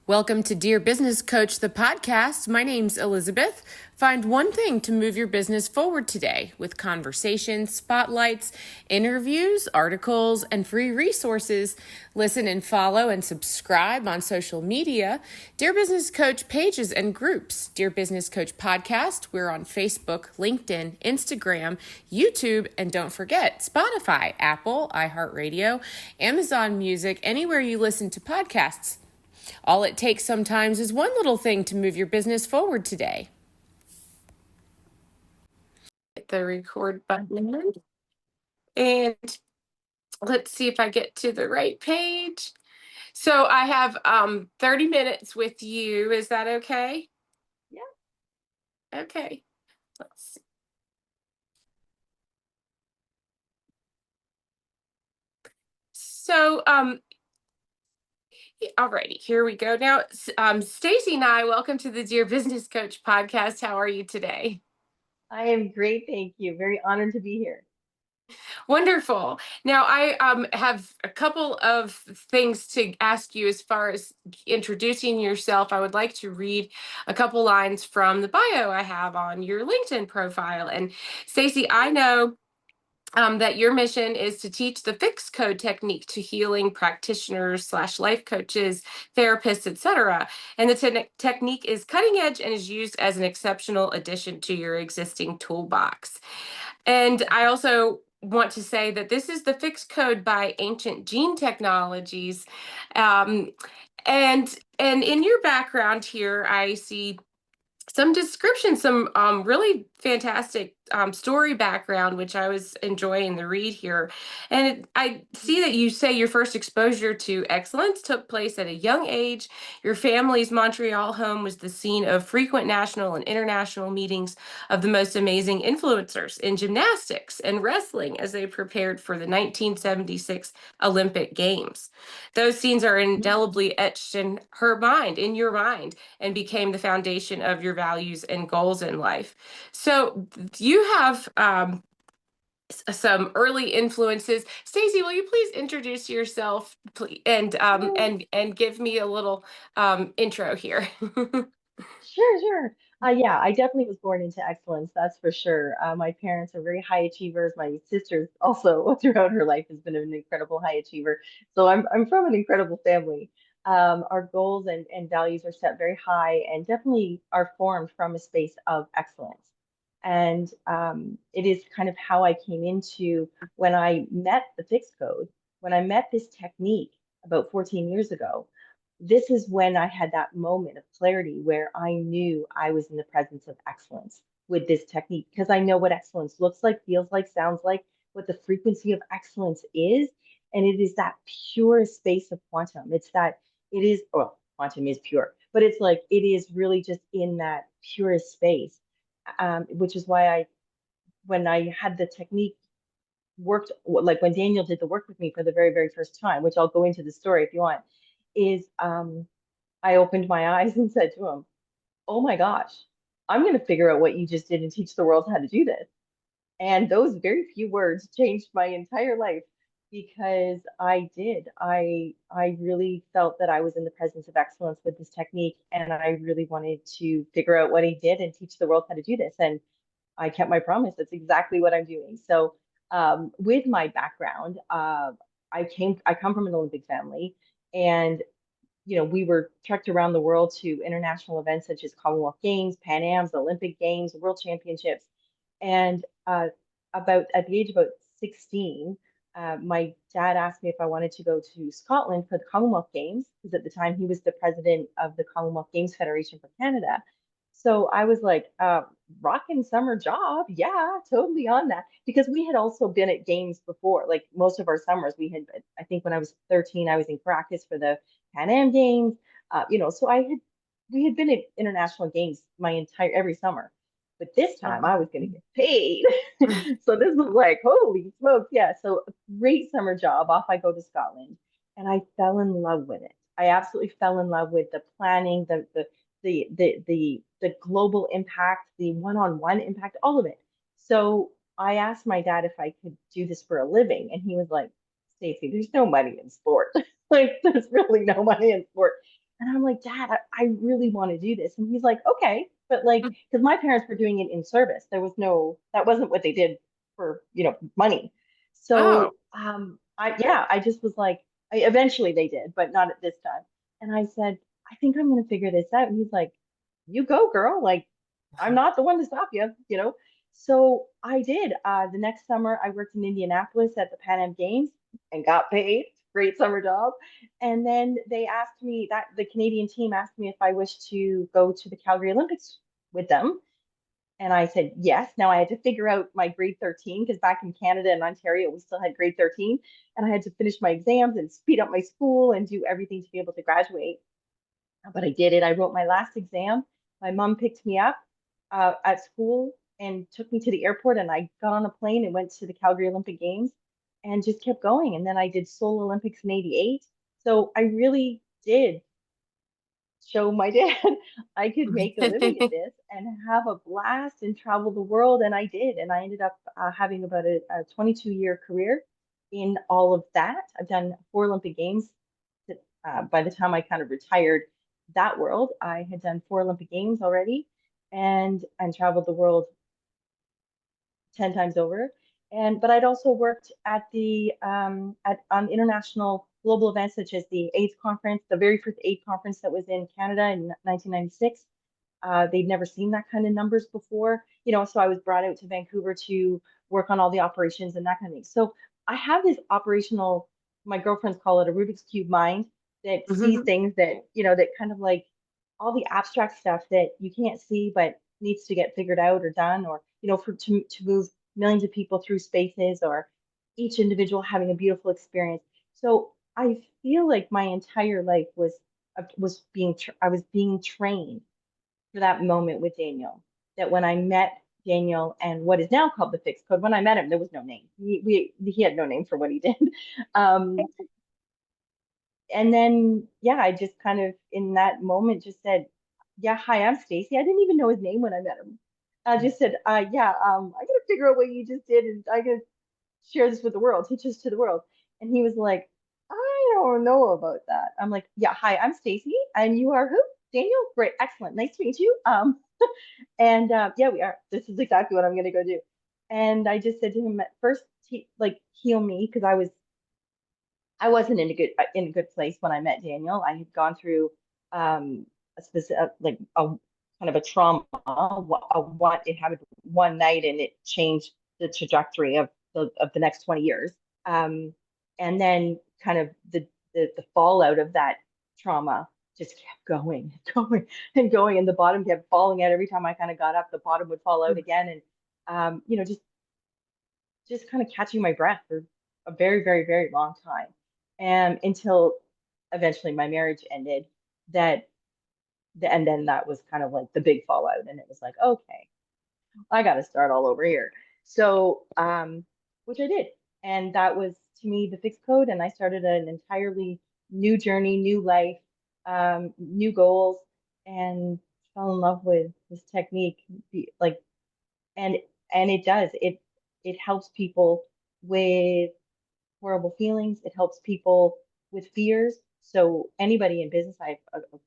Welcome to Dear Business Coach, the podcast. My name's Elizabeth. Find one thing to move your business forward today with conversations, spotlights, interviews, articles, and free resources. Listen and follow and subscribe on social media. Dear Business Coach pages and groups. Dear Business Coach podcast. We're on Facebook, LinkedIn, Instagram, YouTube, and don't forget Spotify, Apple, iHeartRadio, Amazon Music, anywhere you listen to podcasts. All it takes sometimes is one little thing to move your business forward today. Hit the record button. And let's see if I get to the right page. So I have 30 minutes with you. Is that okay? Yeah. Okay. Let's see. So alrighty, here we go. Now, Stacey Nye, welcome to the Dear Business Coach podcast. How are you today? I am great, thank you. Very honored to be here. Wonderful. Now, I have a couple of things to ask you as far as introducing yourself. I would like to read a couple lines from the bio I have on your LinkedIn profile. And Stacey, I know that your mission is to teach the fixed code technique to healing practitioners slash life coaches, therapists, etc. And the technique is cutting edge and is used as an exceptional addition to your existing toolbox. And I also want to say that this is the fixed code by Ancient Gene Technologies. Um, and in your background here, I see some description, some really fantastic story background, which I was enjoying the read here. And I see that you say your first exposure to excellence took place at a young age. Your family's Montreal home was the scene of frequent national and international meetings of the most amazing influencers in gymnastics and wrestling as they prepared for the 1976 Olympic Games. Those scenes are indelibly etched in your mind, and became the foundation of your values and goals in life. So you have some early influences. Stacey, will you please introduce yourself, please, and give me a little intro here? Sure. Yeah, I definitely was born into excellence, that's for sure. My parents are very high achievers. My sister also, throughout her life, has been an incredible high achiever. So I'm from an incredible family. Our goals and values are set very high and definitely are formed from a space of excellence. And it is kind of how I came into when I met the fixed code, when I met this technique about 14 years ago. This is when I had that moment of clarity where I knew I was in the presence of excellence with this technique because I know what excellence looks like, feels like, sounds like, what the frequency of excellence is. And it is that pure space of quantum. It's that it is, well, quantum is pure, but it's like it is really just in that purest space, which is why when I had the technique worked, like when Daniel did the work with me for the very, very first time, which I'll go into the story if you want, is I opened my eyes and said to him, "Oh my gosh, I'm going to figure out what you just did and teach the world how to do this." And those very few words changed my entire life because I did. I really felt that I was in the presence of excellence with this technique, and I really wanted to figure out what he did and teach the world how to do this. And I kept my promise. That's exactly what I'm doing. So, with my background, I come from an Olympic family, and we were trekked around the world to international events such as Commonwealth Games, Pan Am's, Olympic Games, World Championships. And about at the age of about 16, my dad asked me if I wanted to go to Scotland for the Commonwealth Games, because at the time he was the president of the Commonwealth Games Federation for Canada. So I was like, rocking summer job. Yeah, totally on that. Because we had also been at games before, like most of our summers. I think when I was 13, I was in practice for the Pan Am Games. So we had been at international games my entire every summer. But this time I was going to get paid. So this was like, holy smokes. Yeah. So a great summer job. Off I go to Scotland. And I fell in love with it. I absolutely fell in love with the planning, the global impact, the one-on-one impact, all of it. So I asked my dad if I could do this for a living, and he was like, "Stacey, there's no money in sport. Like, there's really no money in sport." And I'm like, Dad, I really want to do this. And he's like, okay. But like, because my parents were doing it in service. There was no, that wasn't what they did for, money. Oh. So yeah, I just was like, eventually they did, but not at this time. And I said, I think I'm going to figure this out. And he's like, you go, girl. Like, I'm not the one to stop you. So I did. The next summer, I worked in Indianapolis at the Pan Am Games and got paid. Great summer job. And then they asked me that the Canadian team asked me if I wished to go to the Calgary Olympics with them. And I said yes. Now I had to figure out my grade 13 because back in Canada and Ontario, we still had grade 13. And I had to finish my exams and speed up my school and do everything to be able to graduate. But I did it. I wrote my last exam. My mom picked me up at school and took me to the airport, and I got on a plane and went to the Calgary Olympic Games and just kept going. And then I did Seoul Olympics in '88. So I really did show my dad I could make a living at this and have a blast and travel the world. And I did. And I ended up having about a 22-year career in all of that. I've done 4 Olympic Games. By the time I kind of retired that world, I had done 4 Olympic Games already and traveled the world 10 times over. But I'd also worked at the at on international global events such as the AIDS conference, the very first AIDS conference that was in Canada in 1996. They'd never seen that kind of numbers before, so I was brought out to Vancouver to work on all the operations and that kind of thing. So I have this operational, my girlfriends call it a Rubik's Cube mind that sees Mhm. things that, that kind of like all the abstract stuff that you can't see but needs to get figured out or done, or, to move millions of people through spaces, or each individual having a beautiful experience. So I feel like my entire life I was being trained for that moment with Daniel. That when I met Daniel and what is now called the Fixed Code, when I met him, there was no name. He had no name for what he did. Um, and then yeah, I just kind of in that moment just said, "Yeah, hi, I'm Stacey." I didn't even know his name when I met him. I just said, "Yeah, I gotta figure out what you just did, and I gotta share this with the world, teach this to the world." And he was like, "I don't know about that." I'm like, "Yeah, hi, I'm Stacey, and you are who?" Daniel. Great, excellent, nice to meet you. And yeah, we are. This is exactly what I'm gonna go do. And I just said to him at first, like heal me, because I wasn't in a good place when I met Daniel. I had gone through a specific like a kind of a trauma. What it happened one night and it changed the trajectory of the next 20 years. Um, and then kind of the fallout of that trauma just kept going, going, and going, and the bottom kept falling out every time I kind of got up. The bottom would fall out again, and just kind of catching my breath for a very, very, very long time. And until eventually my marriage ended, that and then that was kind of like the big fallout. And it was like, okay, I got to start all over here. So, which I did. And that was to me the fixed code. And I started an entirely new journey, new life, new goals, and fell in love with this technique. Like, and it does. It helps people with horrible feelings. It helps people with fears. So anybody in business, I have a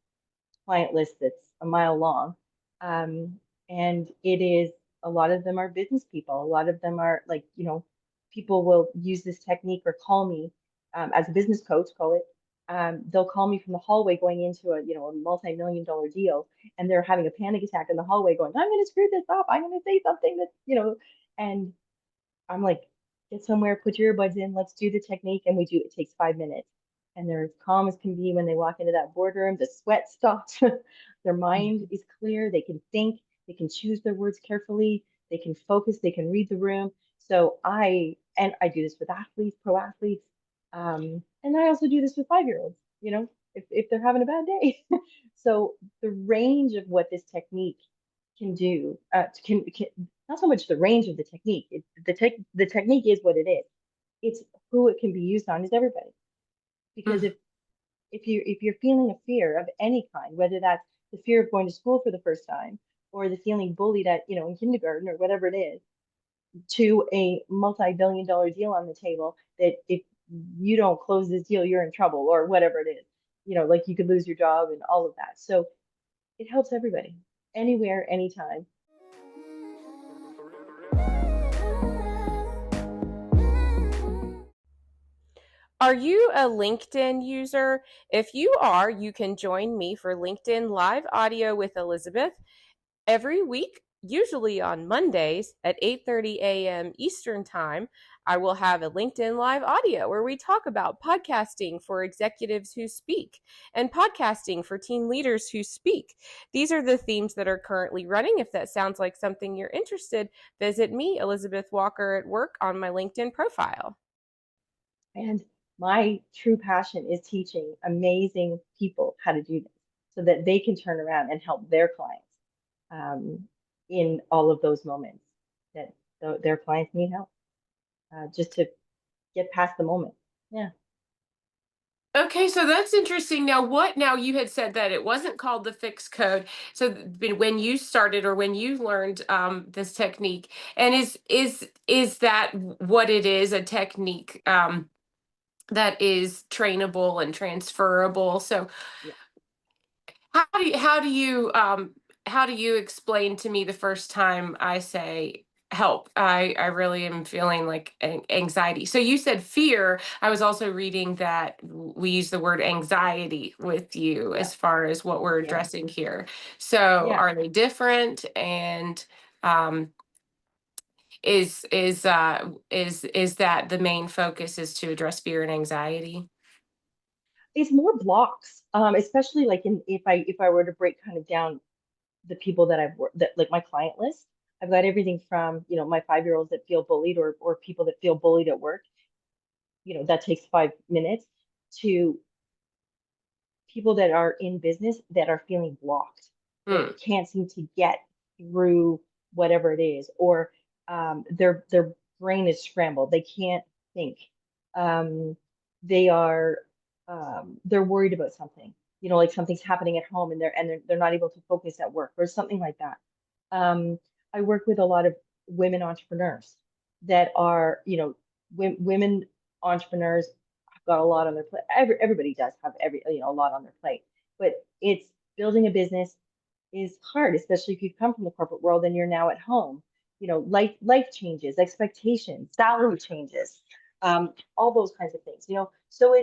client list that's a mile long. Um, and it is a lot of them are business people. A lot of them are like, people will use this technique or call me as a business coach, call it. They'll call me from the hallway going into a multi-million-dollar deal, and they're having a panic attack in the hallway going, I'm going to screw this up. I'm going to say something and I'm like, get somewhere, put your earbuds in, let's do the technique. And we do, it takes 5 minutes. And they're as calm as can be when they walk into that boardroom. The sweat stops. Their mind is clear. They can think. They can choose their words carefully. They can focus. They can read the room. So I do this with athletes, pro athletes. And I also do this with 5-year-olds, if they're having a bad day. So the range of what this technique can do, can not so much the range of the technique. The technique is what it is. It's who it can be used on is everybody. Because Mhm. if you're feeling a fear of any kind, whether that's the fear of going to school for the first time, or the feeling bullied at in kindergarten or whatever it is, to a multi-billion-dollar deal on the table that if you don't close this deal, you're in trouble or whatever it is. like you could lose your job and all of that. So it helps everybody, anywhere, anytime. Are you a LinkedIn user? If you are, you can join me for LinkedIn Live Audio with Elizabeth every week, usually on Mondays at 8:30 a.m. Eastern Time. I will have a LinkedIn Live Audio where we talk about podcasting for executives who speak and podcasting for team leaders who speak. These are the themes that are currently running. If that sounds like something you're interested, visit me, Elizabeth Walker at Work, on my LinkedIn profile. And my true passion is teaching amazing people how to do this so that they can turn around and help their clients um, in all of those moments that their clients need help, just to get past the moment. Yeah. Okay, so that's interesting. Now you had said that it wasn't called the fixed code. So when you started or when you learned this technique, and is that what it is, a technique that is trainable and transferable? So Yeah. how do you explain to me the first time I say help? I really am feeling like anxiety. So you said fear. I was also reading that we use the word anxiety with you Yeah. as far as what we're Yeah. addressing here. So Yeah. are they different? And um, is that the main focus, is to address fear and anxiety? It's more blocks, especially like if I were to break kind of down the people that I've worked, that like my client list. I've got everything from, my 5-year-olds that feel bullied, or people that feel bullied at work. That takes 5 minutes, to people that are in business that are feeling blocked, that Hmm. can't seem to get through whatever it is, or their brain is scrambled. They can't think. Um, they are they're worried about something. Like something's happening at home, and they're not able to focus at work, or something like that. Um, I work with a lot of women entrepreneurs that are, women entrepreneurs have got a lot on their plate. Everybody does have a lot on their plate, but it's building a business is hard, especially if you come from the corporate world and you're now at home. Life changes, expectations, salary changes, all those kinds of things. So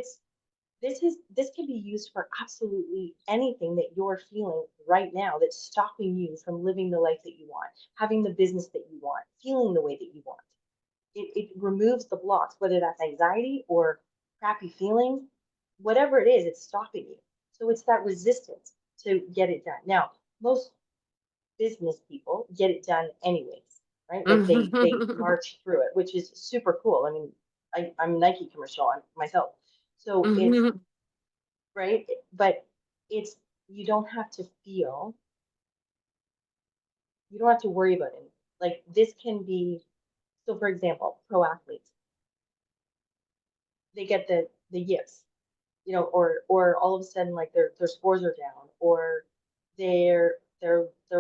this can be used for absolutely anything that you're feeling right now that's stopping you from living the life that you want, having the business that you want, feeling the way that you want. It removes the blocks, whether that's anxiety or crappy feelings, whatever it is, it's stopping you. So it's that resistance to get it done. Now, most business people get it done anyways, right? Like they march through it, which is super cool. I mean, I'm a Nike commercial on myself. So it's right, but it's you don't have to feel, you don't have to worry about it. Like this can be, so for example, pro athletes, they get the yips, or all of a sudden like their scores are down, or their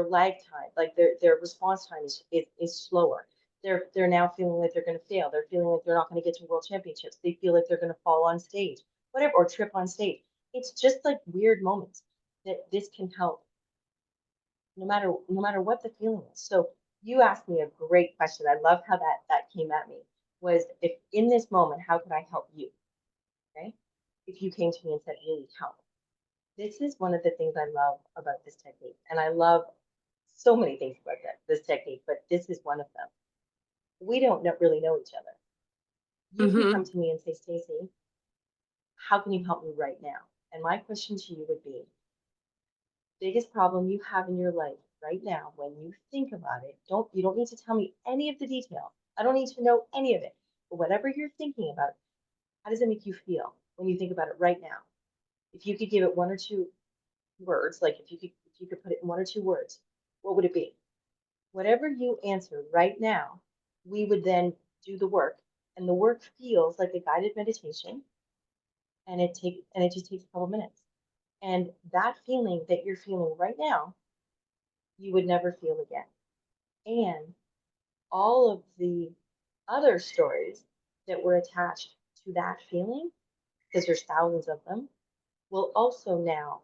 lag time, like their response time is slower. They're now feeling like they're going to fail. They're feeling like they're not going to get to world championships. They feel like they're going to fall on stage, whatever, or trip on stage. It's just like weird moments that this can help, no matter what the feeling is. So you asked me a great question. I love how that came at me. Was, if in this moment, how can I help you? Okay. If you came to me and said, "I need help," this is one of the things I love about this technique. And I love so many things about this technique, but this is one of them. We don't really know each other. You can come Mhm. to me and say, "Stacey, how can you help me right now?" And my question to you would be, biggest problem you have in your life right now, when you think about it, you don't need to tell me any of the details. I don't need to know any of it. But whatever you're thinking about, how does it make you feel when you think about it right now? If you could give it one or two words, like if you could put it in one or two words, what would it be? Whatever you answer right now, we would then do the work, and the work feels like a guided meditation, and it just takes a couple minutes. And that feeling that you're feeling right now, you would never feel again. And all of the other stories that were attached to that feeling, because there's thousands of them, will also now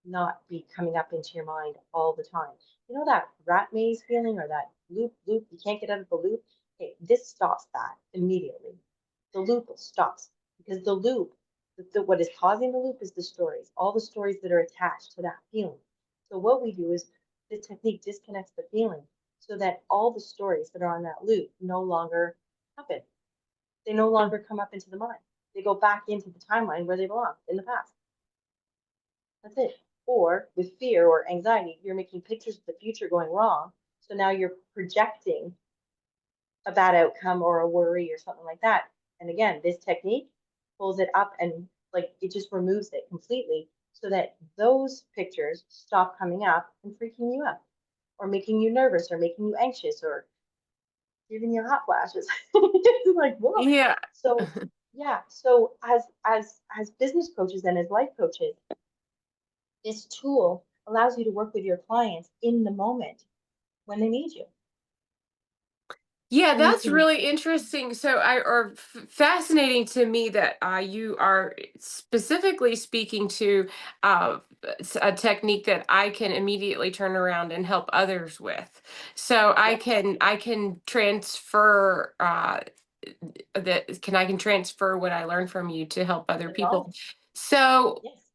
not be coming up into your mind all the time. You know that rat maze feeling or that loop, you can't get out of the loop? Okay, this stops that immediately. The loop stops because the loop, what is causing the loop is the stories, all the stories that are attached to that feeling. So what we do is the technique disconnects the feeling so that all the stories that are on that loop no longer happen. They no Mm. longer come up into the mind. They go back into the timeline where they belong in the past. That's it. Or with fear or anxiety, you're making pictures of the future going wrong. So now you're projecting a bad outcome or a worry or something like that. And again, this technique pulls it up and like it just removes it completely so that those pictures stop coming up and freaking you out or making you nervous or making you anxious or giving you hot flashes. It's like, whoa. Yeah. So yeah, so as business coaches and as life coaches, this tool allows you to work with your clients in the moment when they need you. Yeah, And you that's can, really interesting. So, fascinating to me that you are specifically speaking to a technique that I can immediately turn around and help others with. So, yeah, I can transfer I can transfer what I learned from you to help other the people. knowledge. So, Yes.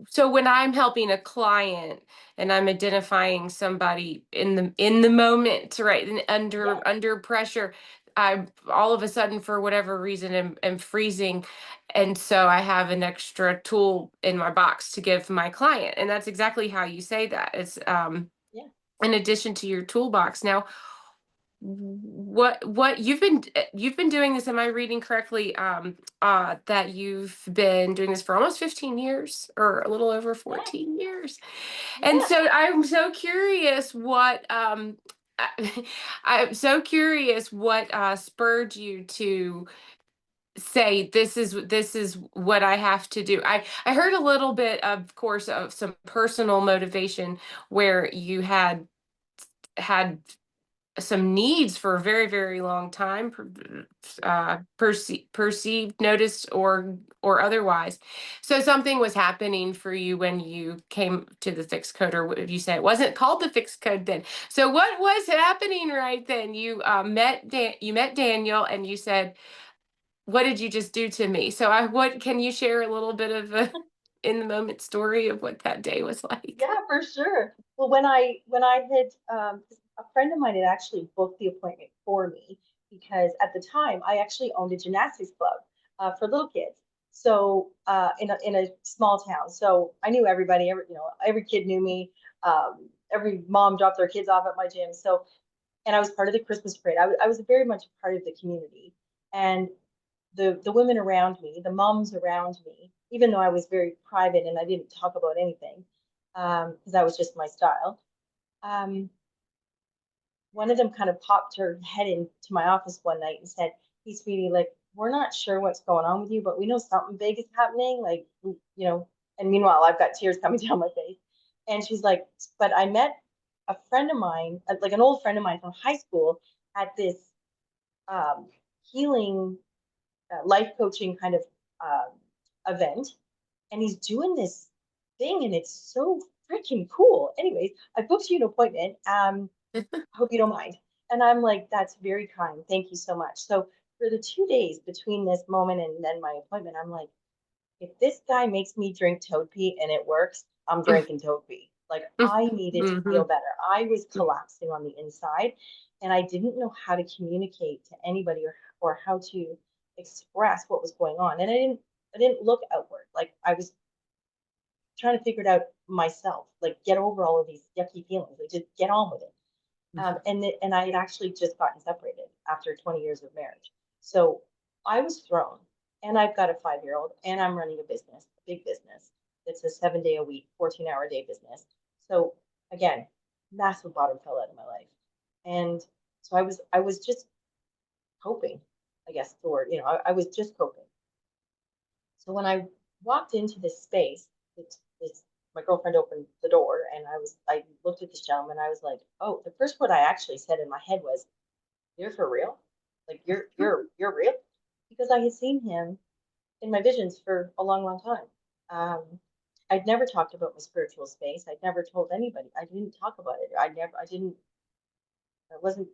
so when I'm helping a client and I'm identifying somebody in the moment, right, and Yeah. under pressure, I all of a sudden for whatever reason am freezing, and so I have an extra tool in my box to give my client, and that's exactly how you say that. It's Yeah. in addition to your toolbox. Now, what you've been doing this, am I reading correctly, that you've been doing this for almost 15 years or a little over Yeah. 14 years? And Yeah. so I'm so curious what I'm so curious what spurred you to say this is what I have to do. I heard a little bit, of course, of some personal motivation where you had some needs for a very, very long time, perceived, noticed, or otherwise. So something was happening for you when you came to the fixed code, or what did you say? It wasn't called the fixed code then. So what was happening right then? You you met Daniel, and you said, "What did you just do to me?" So what can you share a little bit of a in the moment story of what that day was like? Yeah, for sure. Well, when I had a friend of mine had actually booked the appointment for me because at the time I actually owned a gymnastics club for little kids. So in a small town, so I knew everybody. Every kid knew me. Every mom dropped their kids off at my gym. So and I was part of the Christmas parade. I was very much a part of the community, and the women around me, the moms around me, even though I was very private and I didn't talk about anything, because that was just my style. Um, One of them kind of popped her head into my office one night and said, "Hey, sweetie, like we're not sure what's going on with you, but we know something big is happening. Like, And meanwhile, I've got tears coming down my face. And she's like, "But I met a friend of mine, like an old friend of mine from high school, at this um, healing life coaching kind of event, and he's doing this thing, and it's so freaking cool. Anyways, I booked you an appointment. Hope you don't mind." And I'm like, "That's very kind. Thank you so much." So for the 2 days between this moment and then my appointment, I'm like, if this guy makes me drink toad pee and it works, I'm drinking toad pee. Like I needed to feel Hmm. better. I was collapsing on the inside and I didn't know how to communicate to anybody or how to express what was going on. And I didn't look outward. Like I was trying to figure it out myself, like get over all of these yucky feelings, like just get on with it. And I had actually just gotten separated after 20 years of marriage. So I was thrown, and I've got a 5 year old, and I'm running a business, a big business. It's a 7 day a week, 14-hour day business. So again, massive bottom fell out of my life. And so I was just coping, I guess the word, I was just coping. So when I walked into this space, it's my girlfriend opened the door and I looked at this gentleman. I was like, oh, the first word I actually said in my head was, "You're for real? Like you're real?" Because I had seen him in my visions for a long, long time. Um, I'd never talked about my spiritual space. I'd never told anybody. I didn't talk about it. I didn't, I wasn't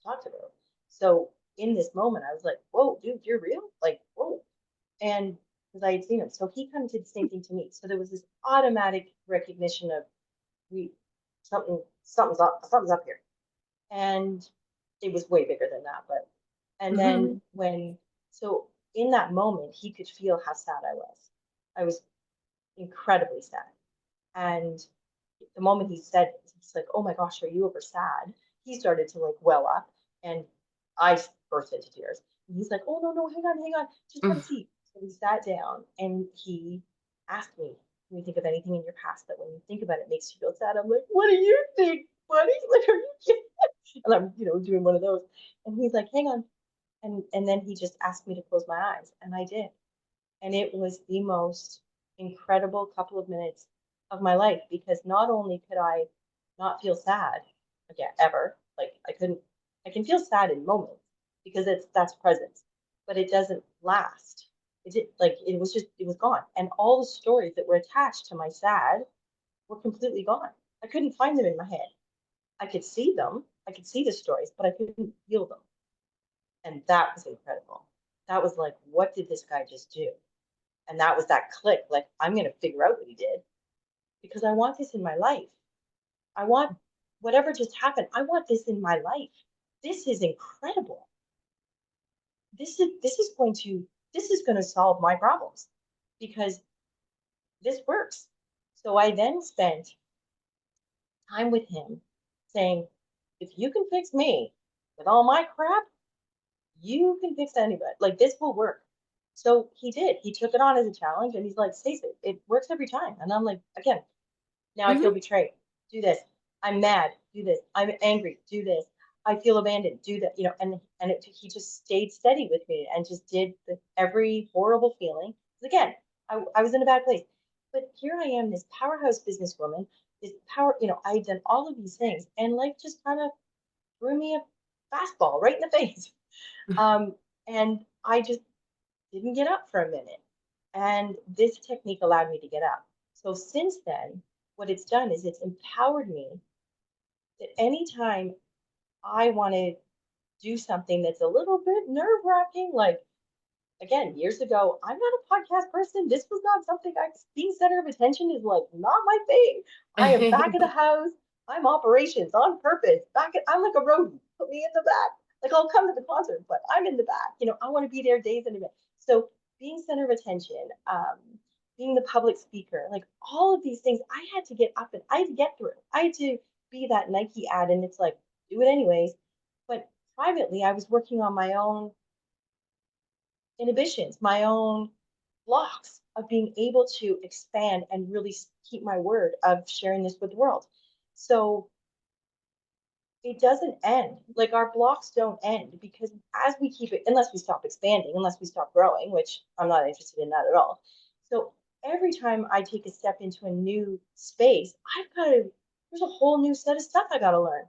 talked about. So in this moment, I was like, whoa, dude, you're real? Like, whoa. And because I had seen him. So he kind of did the same thing to me. So there was this automatic recognition of we something's up here. And it was way bigger than that, but and then Hmm. when so in that moment he could feel how sad I was. I was incredibly sad. And the moment he said it, he's like, "Oh my gosh, are you ever sad?" He started to like well up, and I burst into tears. And he's like, "Oh no, no, hang on, just have a seat." So we sat down, and he asked me, "Can you think of anything in your past that when you think about it makes you feel sad?" I'm like, "What do you think, buddy? Like, are you kidding?" And I'm, doing one of those. And he's like, "Hang on," and then he just asked me to close my eyes, and I did. And it was the most incredible couple of minutes of my life because not only could I not feel sad again ever, like I can feel sad in moments because that's presence, but it doesn't last. It was gone. And all the stories that were attached to my sad were completely gone. I couldn't find them in my head. I could see them, I could see the stories, but I couldn't feel them. And that was incredible. That was like, what did this guy just do? And that was that click. Like, I'm going to figure out what he did because I want this in my life. I want whatever just happened. I want this in my life. This is incredible. This is going to solve my problems because this works. So I then spent time with him saying, if you can fix me with all my crap, you can fix anybody. Like this will work. So he did. He took it on as a challenge and he's like, Stacey, it works every time. And I'm like, again, now I feel Hmm. betrayed. Do this. I'm mad. Do this. I'm angry. Do this. I feel abandoned. Do that. He just stayed steady with me and just did every horrible feeling. 'Cause again, I was in a bad place, but here I am, this powerhouse businesswoman. This power, I had done all of these things, and life just kind of threw me a fastball right in the face. And I just didn't get up for a minute. And this technique allowed me to get up. So since then, what it's done is it's empowered me that anytime I want to do something that's a little bit nerve wracking, like again, years ago, I'm not a podcast person. This was not something being center of attention is like not my thing. I am back of the house. I'm operations on purpose. I'm like a rodent. Put me in the back. Like I'll come to the concert, but I'm in the back. I want to be there days in advance. So being center of attention, being the public speaker, like all of these things, I had to get up and I had to get through. I had to be that Nike ad, and it's like do it anyways. But privately, I was working on my own inhibitions, my own blocks of being able to expand and really keep my word of sharing this with the world. So it doesn't end. Like our blocks don't end because as we keep it, unless we stop expanding, unless we stop growing, which I'm not interested in that at all. So every time I take a step into a new space, there's a whole new set of stuff I got to learn,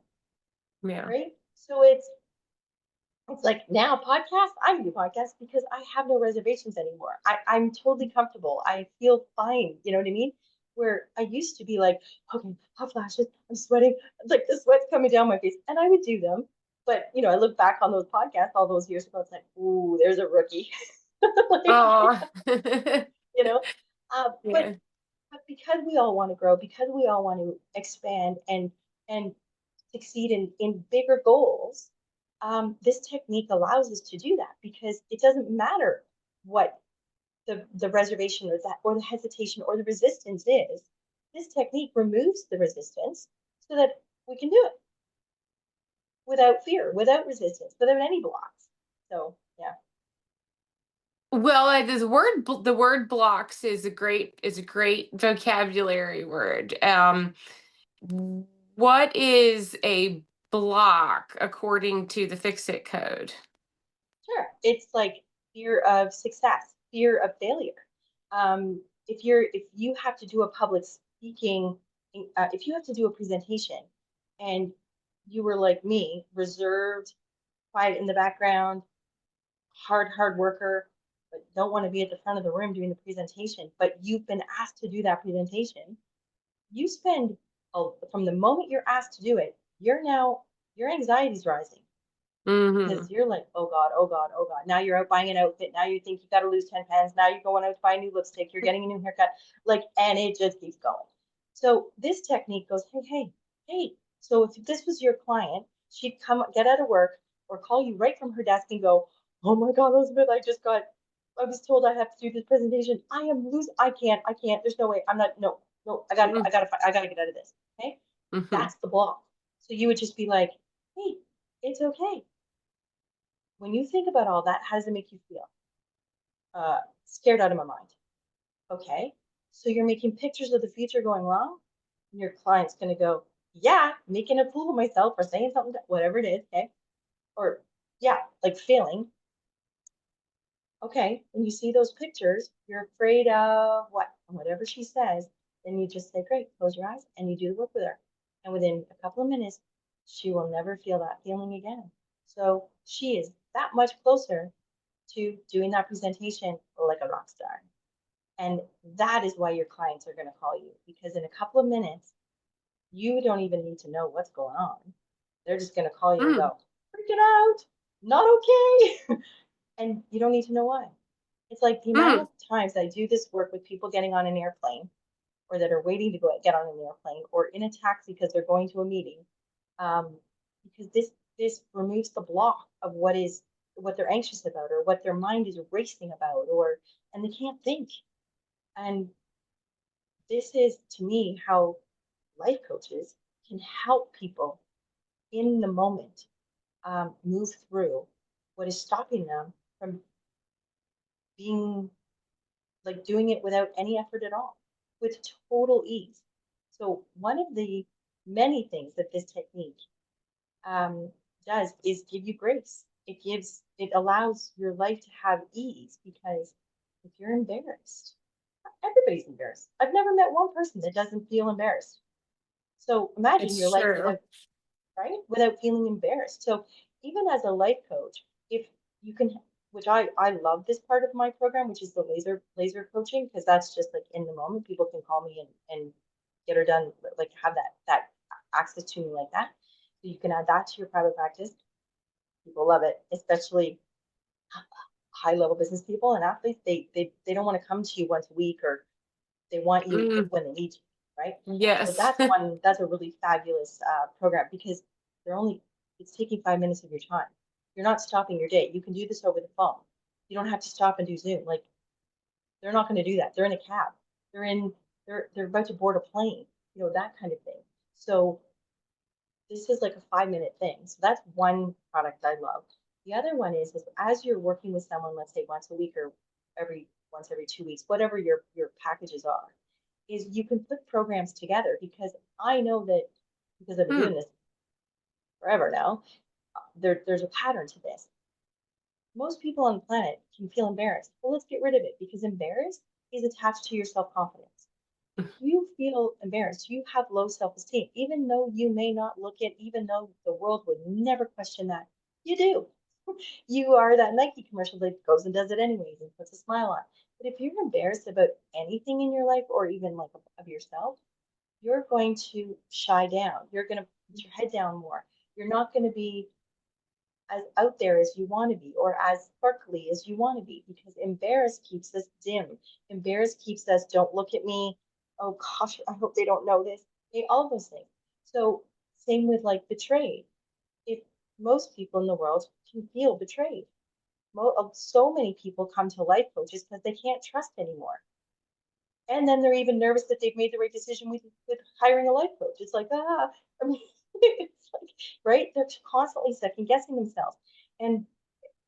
Yeah. right? So it's like now podcasts, I can do podcasts because I have no reservations anymore. I'm totally comfortable. I feel fine. You know what I mean? Where I used to be like, okay, hot flashes, I'm sweating, like the sweat's coming down my face. And I would do them. But I look back on those podcasts all those years ago, it's like, ooh, there's a rookie. Like, Oh. you know. Uh, but Yeah. but because we all want to grow, because we all want to expand and succeed in bigger goals, this technique allows us to do that because it doesn't matter what the reservation or the hesitation or the resistance is. This technique removes the resistance so that we can do it without fear, without resistance, without any blocks. So yeah, Well, the word blocks is a great vocabulary word. What is a block according to the Fix It code? sure. It's like fear of success, fear of failure. If you have to do a public speaking, if you have to do a presentation, and you were like me, reserved, quiet in the background, hard worker, but don't want to be at the front of the room doing the presentation, but you've been asked to do that presentation, you spend, from the moment you're asked to do it, your anxiety's rising Mm-hmm. because you're like, oh God, oh God, oh God. Now you're out buying an outfit. Now you think you got to lose 10 pounds. Now you're going out to buy a new lipstick. You're getting a new haircut. Like, and it just keeps going. So this technique goes, hey, hey, hey. So if this was your client, she'd come get out of work or call you right from her desk and go, oh my God, Elizabeth, I was told I have to do this presentation. I am losing. I can't. There's no way. I'm not, no, no, I gotta get out of this. Okay. Mm-hmm. That's the block. So you would just be like, hey, it's okay. When you think about all that, how does it make you feel? Scared out of my mind. Okay. So you're making pictures of the future going wrong, and your client's going to go, yeah, making a fool of myself or saying something, whatever it is. Okay. Or, yeah, like failing. Okay. When you see those pictures, you're afraid of what? And whatever she says, then you just say, great, close your eyes, and you do the work with her. And within a couple of minutes, she will never feel that feeling again. So she is that much closer to doing that presentation like a rock star. And that is why your clients are going to call you because in a couple of minutes, you don't even need to know what's going on. They're just going to call you and Mm-hmm. go, freaking out, not okay. And you don't need to know why. It's like the amount Mm-hmm. of times I do this work with people getting on an airplane or that are waiting to get on an airplane or in a taxi because they're going to a meeting. Um, because this removes the block of what they're anxious about or what their mind is racing about or and they can't think. And this is to me how life coaches can help people in the moment move through what is stopping them from being like doing it without any effort at all with total ease. So one of the many things that this technique um, does is give you grace. It allows your life to have ease because if you're embarrassed, everybody's embarrassed. I've never met one person that doesn't feel embarrassed. So imagine your It's life true. without, right? Without feeling embarrassed. So even as a life coach, if you can, which I love this part of my program, which is the laser coaching, because that's just like in the moment, people can call me and get her done, like have that access to me like that. So you can add that to your private practice. People love it, especially high level business people and athletes. They don't want to come to you once a week or they want you Mm, when they need you, right? So yes. that's a really fabulous program because they're only it's taking 5 minutes of your time. You're not stopping your day. You can do this over the phone. You don't have to stop and do Zoom. Like they're not going to do that. They're in a cab. They're in they're about to board a plane. You know that kind of thing. So this is like a 5 minute thing. So that's one product I love. The other one is as you're working with someone, let's say once a week or every 2 weeks, whatever your packages are, is you can put programs together because I know that because I've been Hmm. doing this forever now, there's a pattern to this. Most people on the planet can feel embarrassed. Well, let's get rid of it because embarrassed is attached to your self-confidence. If you feel embarrassed, you have low self-esteem, even though you may not look it, even though the world would never question that, you do. You are that Nike commercial that goes and does it anyways and puts a smile on. But if you're embarrassed about anything in your life or even like of yourself, you're going to shy down. You're going to put your head down more. You're not going to be as out there as you want to be or as sparkly as you want to be because embarrassed keeps us dim. Embarrassed keeps us, don't look at me. Oh gosh, I hope they don't know this. All those things. So, same with like betrayed. If most people in the world can feel betrayed, so many people come to life coaches because they can't trust anymore. And then they're even nervous that they've made the right decision with hiring a life coach. It's like, I mean, it's like, right? They're constantly second guessing themselves. And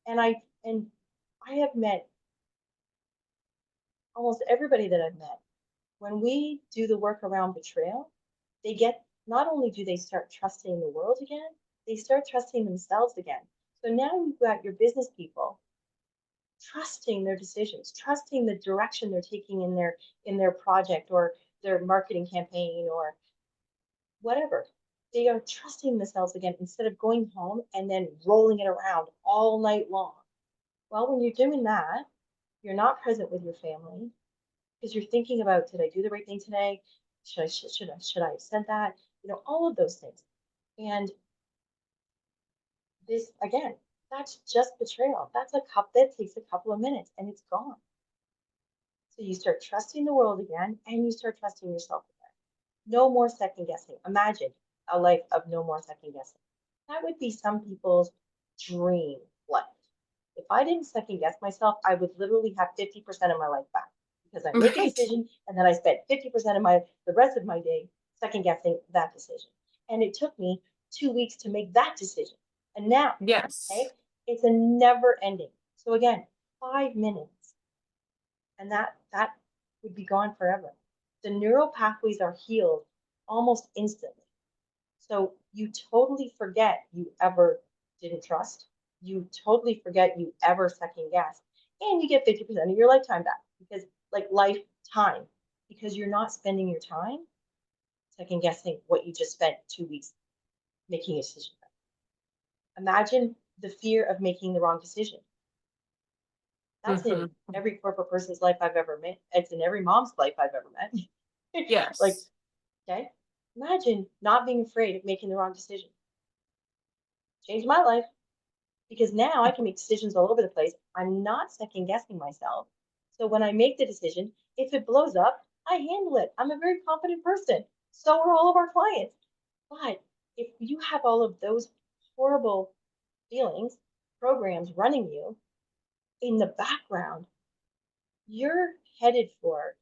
and I have met almost everybody that I've met. When we do the work around betrayal, they get not only do they start trusting the world again, they start trusting themselves again. So now you've got your business people trusting their decisions, trusting the direction they're taking in their project or their marketing campaign or whatever. They are trusting themselves again instead of going home and then rolling it around all night long. Well, when you're doing that, You're not present with your family because you're thinking about, did I do the right thing today? Should I have said that? All of those things. And this again, that's just betrayal. That takes a couple of minutes and it's gone. So you start trusting the world again and you start trusting yourself again. No more second guessing. Imagine a life of no more second guessing. That would be some people's dream life. If I didn't second guess myself, I would literally have 50% of my life back because I make a Right. decision and then I spent 50% of the rest of my day second guessing that decision. And it took me 2 weeks to make that decision. And now, Yes. okay, it's a never ending. So again, 5 minutes and that would be gone forever. The neural pathways are healed almost instantly. So you totally forget you ever didn't trust. You totally forget you ever second guessed. And you get 50% of your lifetime back because, like, lifetime, because you're not spending your time second guessing what you just spent 2 weeks making a decision. Imagine the fear of making the wrong decision. That's in Hmm. every corporate person's life I've ever met. It's in every mom's life I've ever met. Like, Yes. okay, imagine not being afraid of making the wrong decision. Changed my life because now I can make decisions all over the place. I'm not second guessing myself. So when I make the decision, if it blows up, I handle it. I'm a very confident person. So are all of our clients. But if you have all of those horrible feelings, programs running you in the background, you're headed for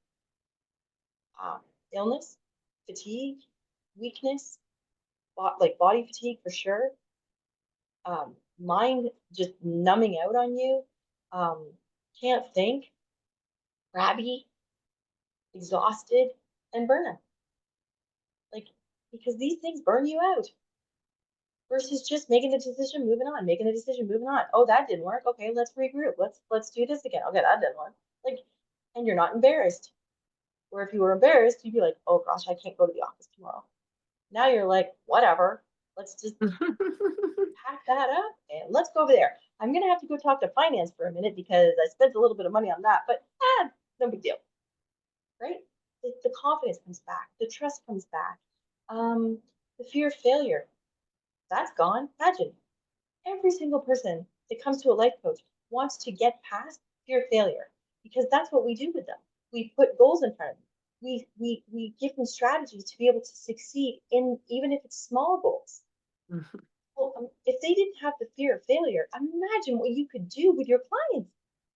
um, illness, fatigue, weakness, like body fatigue for sure, mind just numbing out on you, um, can't think, crabby, exhausted, and burnout. Like, because these things burn you out versus just making the decision, moving on, making the decision, moving on. Oh, that didn't work. Okay, let's regroup. Let's do this again. Okay, that didn't work. Like, and you're not embarrassed. Or if you were embarrassed, you'd be like, oh gosh, I can't go to the office tomorrow. Now you're like, whatever. Let's just pack that up and let's go over there. I'm going to have to go talk to finance for a minute because I spent a little bit of money on that, but no big deal, right? The confidence comes back, the trust comes back, the fear of failure, that's gone. Imagine every single person that comes to a life coach wants to get past fear of failure because that's what we do with them. We put goals in front of them. We give them strategies to be able to succeed in even if it's small goals. Well, if they didn't have the fear of failure, imagine what you could do with your clients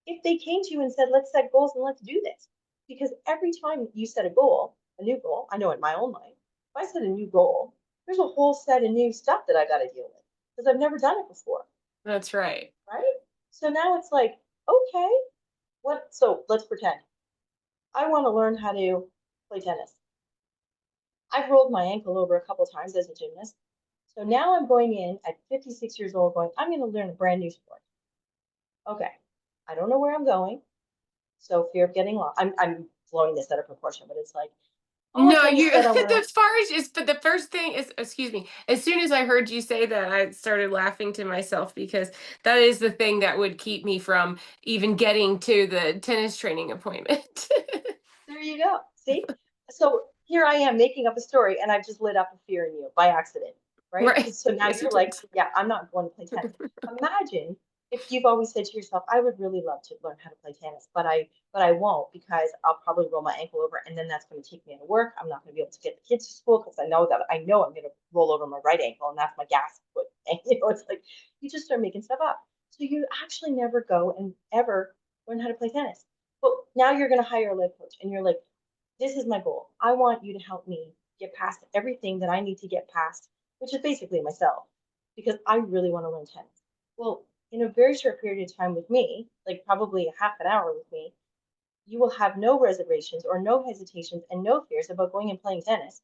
if they came to you and said, let's set goals and let's do this. Because every time you set a goal, a new goal, I know in my own life, if I set a new goal, there's a whole set of new stuff that I got to deal with because I've never done it before, That's right. right? So now it's like, okay, what? So let's pretend I want to learn how to play tennis. I've rolled my ankle over a couple of times as a gymnast. So now I'm going in at 56 years old, going, I'm going to learn a brand new sport. Okay. I don't know where I'm going. So fear of getting lost. I'm blowing this out of proportion, but it's like all of No, them you is said I want to. as far as just but the first thing is excuse me, as soon as I heard you say that, I started laughing to myself because that is the thing that would keep me from even getting to the tennis training appointment. There you go. See? So here I am making up a story and I've just lit up a fear in you by accident, right? Right. Because so now Yes, you you're like, did. yeah, I'm not going to play tennis. Imagine if you've always said to yourself, I would really love to learn how to play tennis, but I won't because I'll probably roll my ankle over and then that's going to take me out of work. I'm not going to be able to get the kids to school because I know I'm going to roll over my right ankle and that's my gas foot. And it's like you just start making stuff up. So you actually never go and ever learn how to play tennis. But now you're going to hire a life coach and you're like, this is my goal. I want you to help me get past everything that I need to get past, which is basically myself, because I really want to learn tennis. Well, in a very short period of time with me, like probably a half an hour with me, you will have no reservations or no hesitations and no fears about going and playing tennis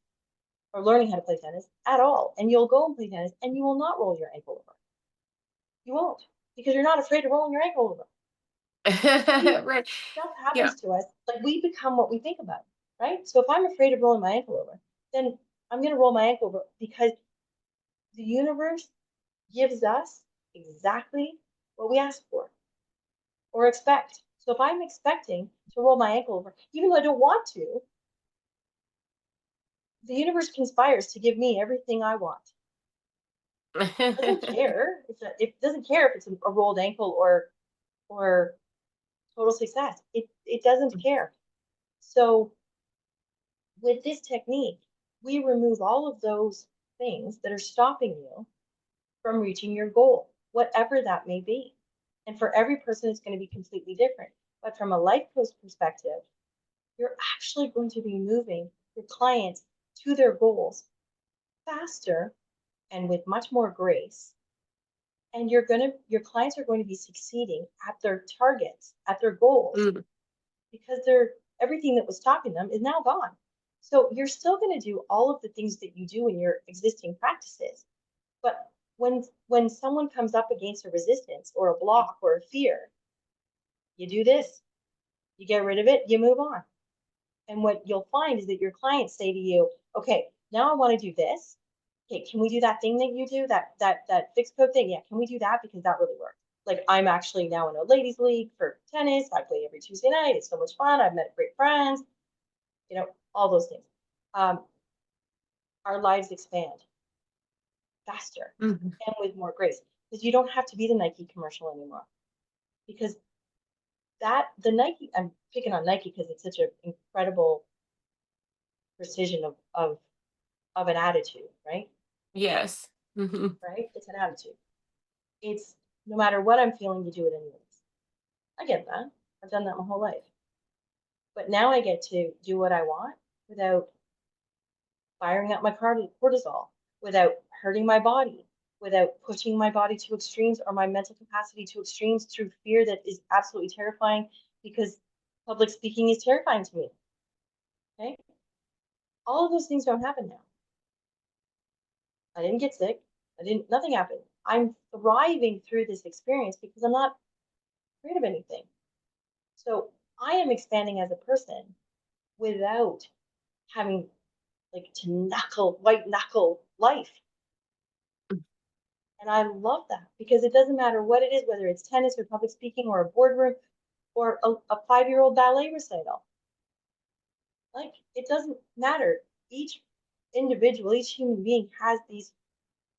or learning how to play tennis at all. And you'll go and play tennis and you will not roll your ankle over. You won't because you're not afraid of rolling your ankle over. See, Right. stuff Yeah. happens to us. Like we become what we think about, right? So if I'm afraid of rolling my ankle over, then I'm going to roll my ankle over because the universe gives us exactly what we ask for or expect. So if I'm expecting to roll my ankle over, even though I don't want to, the universe conspires to give me everything I want. It doesn't care. It doesn't care if it's a rolled ankle or total success. It doesn't care. So with this technique, we remove all of those things that are stopping you from reaching your goal, whatever that may be. And for every person, it's going to be completely different. But from a life coach perspective, you're actually going to be moving your clients to their goals faster and with much more grace. And your clients are going to be succeeding at their targets, at their goals, Mm. because everything that was stopping them is now gone. So you're still going to do all of the things that you do in your existing practices. But when someone comes up against a resistance or a block or a fear, you do this, you get rid of it, you move on. And what you'll find is that your clients say to you, okay, now I want to do this. Okay, can we do that thing that you do, that fixed code thing? Yeah, can we do that? Because that really worked. Like I'm actually now in a ladies league for tennis. I play every Tuesday night. It's so much fun. I've met great friends, all those things. Um, our lives expand faster Mhm. and with more grace because you don't have to be the Nike commercial anymore. Because the Nike, I'm picking on Nike because it's such an incredible precision of an attitude, right? Yes. Hmm. Right? It's an attitude. It's no matter what I'm feeling, you do it anyways. I get that. I've done that my whole life. But now I get to do what I want without firing up my cortisol, without hurting my body, without pushing my body to extremes or my mental capacity to extremes through fear that is absolutely terrifying because public speaking is terrifying to me. Okay. All of those things don't happen now. I didn't get sick. Nothing happened. I'm thriving through this experience because I'm not afraid of anything. So I am expanding as a person without having like to white knuckle life. And I love that because it doesn't matter what it is, whether it's tennis or public speaking or a boardroom or a 5-year-old ballet recital. Like it doesn't matter. Each individual, each human being has these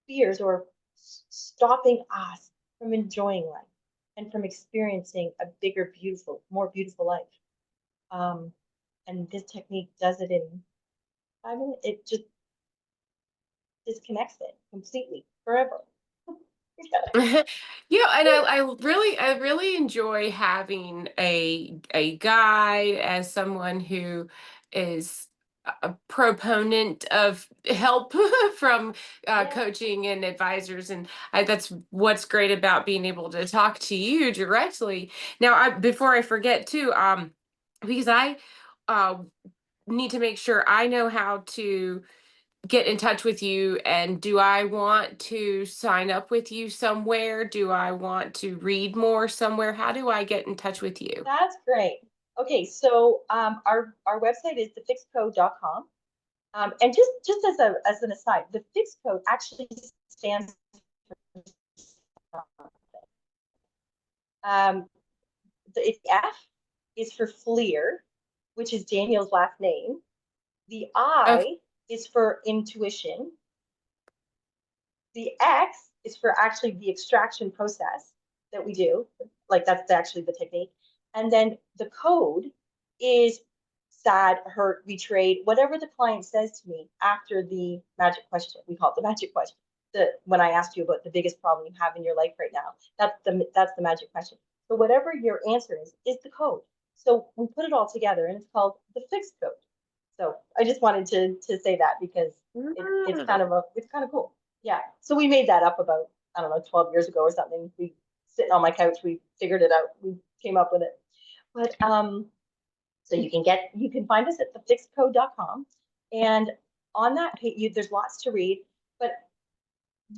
fears or stopping us from enjoying life and from experiencing a bigger, beautiful, more beautiful life. Um, and this technique does it in 5 minutes. It just disconnects it completely forever. Yeah, and I really enjoy having a guide as someone who is a proponent of help from Yeah, coaching and advisors, and that's what's great about being able to talk to you directly. Now, before I forget too, because I uh, need to make sure I know how to get in touch with you, and do I want to sign up with you somewhere? Do I want to read more somewhere? How do I get in touch with you? that's great. Okay, so our website is thefixedcode.com. And just as an aside, the fixed code actually stands um, the F is for Fleer, which is Daniel's last name. The Okay. I is for intuition. The X is for actually the extraction process that we do. Like that's actually the technique. And then the code is sad, hurt, betrayed, whatever the client says to me after the magic question. We call it the magic question. When I asked you about the biggest problem you have in your life right now, that's the magic question. So whatever your answer is the code. So we put it all together and it's called the fixed code. So I just wanted to say that because Mm. it's kind of cool. Yeah. So we made that up about, I don't know, 12 years ago or something. We sitting on my couch, we figured it out. We came up with it. But so you can find us at thefixedcode.com. And on that page, there's lots to read. But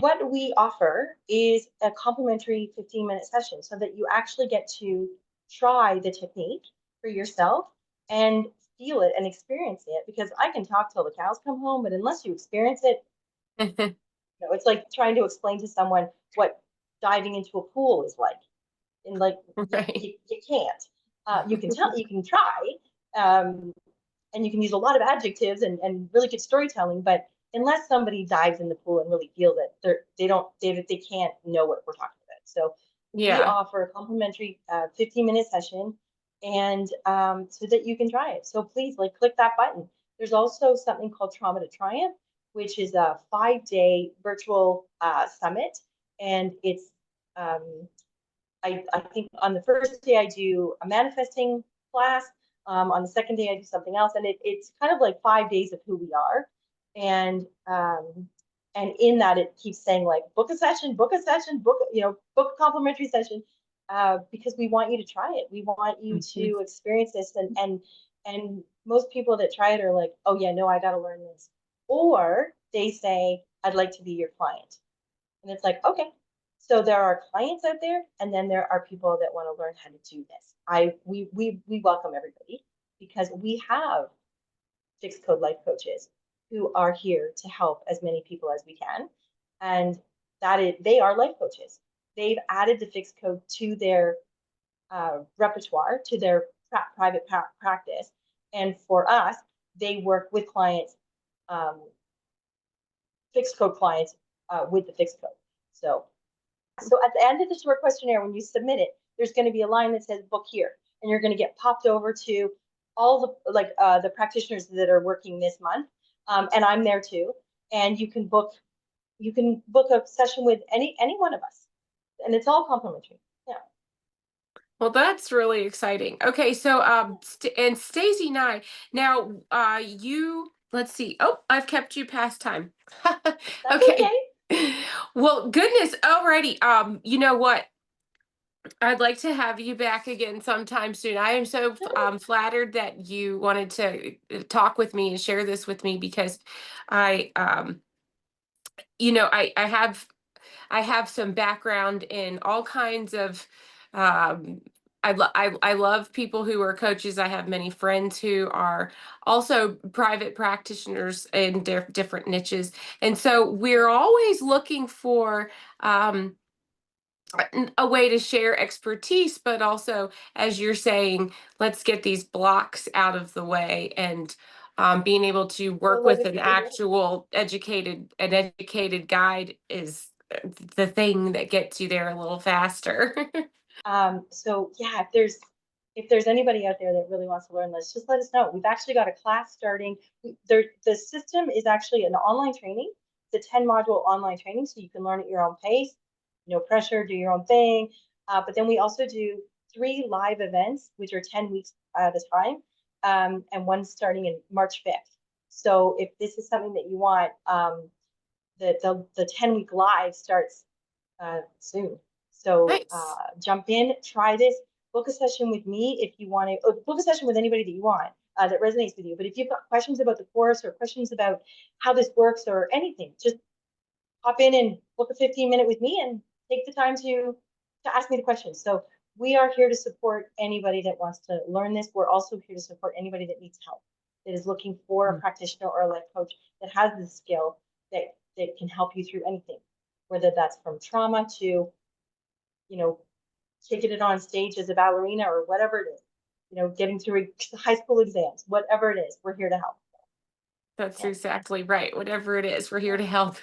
what we offer is a complimentary 15-minute session so that you actually get to try the technique for yourself and feel it and experience it. Because I can talk till the cows come home, but unless you experience it, it's like trying to explain to someone what diving into a pool is like. And like Right. you can't. You can try, um, and you can use a lot of adjectives and really good storytelling, but unless somebody dives in the pool and really feels it, they can't know what we're talking about. So we Yeah. offer a complimentary 15-minute session, and so that you can try it. So please, like, click that button. There's also something called Trauma to Triumph, which is a 5-day virtual summit, and it's um, I think on the first day I do a manifesting class. On the second day I do something else, and it's kind of like 5 days of who we are, and in that it keeps saying like book a session, book a complimentary session, because we want you to try it. We want you Mhm. to experience this, and most people that try it are like, oh yeah, no, I got to learn this, or they say I'd like to be your client. And it's like, okay, so there are clients out there, and then there are people that want to learn how to do this. We welcome everybody because we have fixed code life coaches who are here to help as many people as we can. And they are life coaches. They've added the fixed code to their repertoire, to their private practice. And for us, they work with clients, um, fixed code clients, with the fixed code. So at the end of the short questionnaire, when you submit it, there's going to be a line that says book here, and you're going to get popped over to all the practitioners that are working this month, and I'm there too. And you can book a session with any one of us, and it's all complimentary. Yeah. Well, that's really exciting. Okay, so and Stacey Nye, now let's see. Oh, I've kept you past time. That's Okay. okay. Well, goodness. Alrighty. You know what? I'd like to have you back again sometime soon. I am so Sure. flattered that you wanted to talk with me and share this with me because I I have some background in all kinds of um I love people who are coaches. I have many friends who are also private practitioners in different niches. And so we're always looking for um a way to share expertise, but also, as you're saying, let's get these blocks out of the way and being able to Don't work let with it an be the way. actual educated guide is the thing that gets you there a little faster. So yeah, if there's anybody out there that really wants to learn this, just let us know. We've actually got a class starting. The system is actually an online training. It's a 10 module online training, so you can learn at your own pace. No pressure, do your own thing. But then we also do 3 live events, which are 10 weeks at a time, and one starting in March 5th. So if this is something that you want, the 10-week live starts soon. So Nice. jump in, try this, book a session with me if you want to, book a session with anybody that you want, that resonates with you. But if you've got questions about the course or questions about how this works or anything, just hop in and book a 15-minute with me and take the time to ask me the questions. So we are here to support anybody that wants to learn this. We're also here to support anybody that needs help, that is looking for a practitioner or a life coach that has the skill that can help you through anything, whether that's from trauma to, kicking it on stage as a ballerina or whatever it is, getting through high school exams, whatever it is, we're here to help. That's Yeah. exactly right. Whatever it is, we're here Yeah. to help.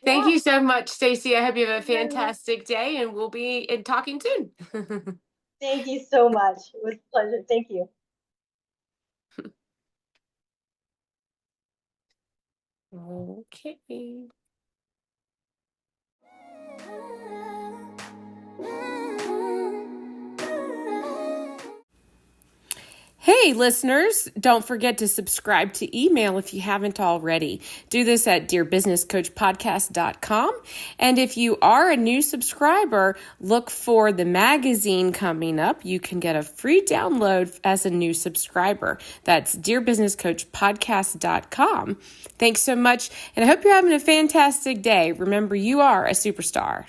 Thank Yeah. you so much, Stacey. I hope you have a You're very welcome. fantastic day and we'll be in talking soon. Thank you so much. It was a pleasure. Thank you. Okay. Hey, listeners, don't forget to subscribe to email if you haven't already. Do this at dearbusinesscoachpodcast.com. And if you are a new subscriber, look for the magazine coming up. You can get a free download as a new subscriber. That's dearbusinesscoachpodcast.com. Thanks so much, and I hope you're having a fantastic day. Remember, you are a superstar.